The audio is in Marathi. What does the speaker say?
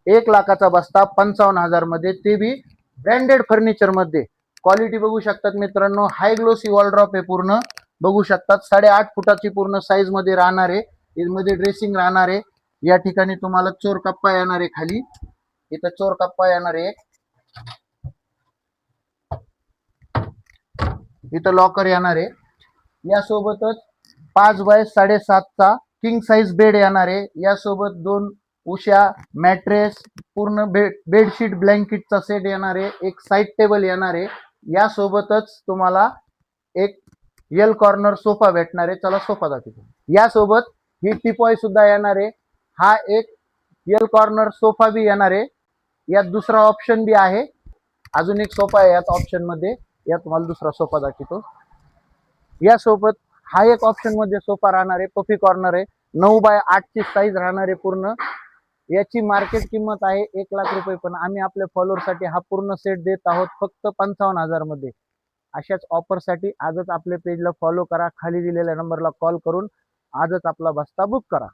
1,00,000चा बस्ता 55,000 मध्ये, ते बी ब्रँडेड फर्निचर मध्ये. क्वालिटी बघू शकतात मित्रांनो, हाय ग्लोसी वॉलड्रॉप आहे पूर्ण, बघू शकतात 8.5 फुटाची पूर्ण साईज मध्ये राहणार आहे. यामध्ये ड्रेसिंग राहणार आहे. या ठिकाणी तुम्हाला चोर कप्पा येणार आहे, खाली इथं चोर कप्पा येणार आहे, इथं लॉकर येणार आहे. यासोबतच 5 बाय 7.5चा किंग साईज बेड येणार आहे. यासोबत 2 उशा, मॅट्रेस, पूर्ण बेडशीट ब्लँकेटचा सेट येणार आहे. एक साईड टेबल येणार आहे. यासोबतच तुम्हाला एक एल कॉर्नर सोफा भेटणार आहे. चला सोफा दाखवतो. यासोबत ही टिपॉय सुद्धा येणार आहे. हा एक एल कॉर्नर सोफा बी येणार आहे. यात दुसरा ऑप्शन बी आहे, अजून एक सोफा आहे यात ऑप्शन मध्ये. यात तुम्हाला दुसरा सोफा दाखवतो. यासोबत हा एक ऑप्शन मध्ये सोफा राहणार आहे, पफी कॉर्नर आहे. 9 बाय 8 ची साईज राहणार आहे पूर्ण. याची मार्केट किंमत आहे 1,00,000 रुपये, पण आम्ही आपल्या फॉलोअरसाठी हा पूर्ण सेट देत आहोत फक्त 55,000 मध्ये. अशाच ऑफरसाठी आजच आपल्या पेजला फॉलो करा, खाली दिलेल्या नंबरला कॉल करून आजच आपला बस्ता बुक करा.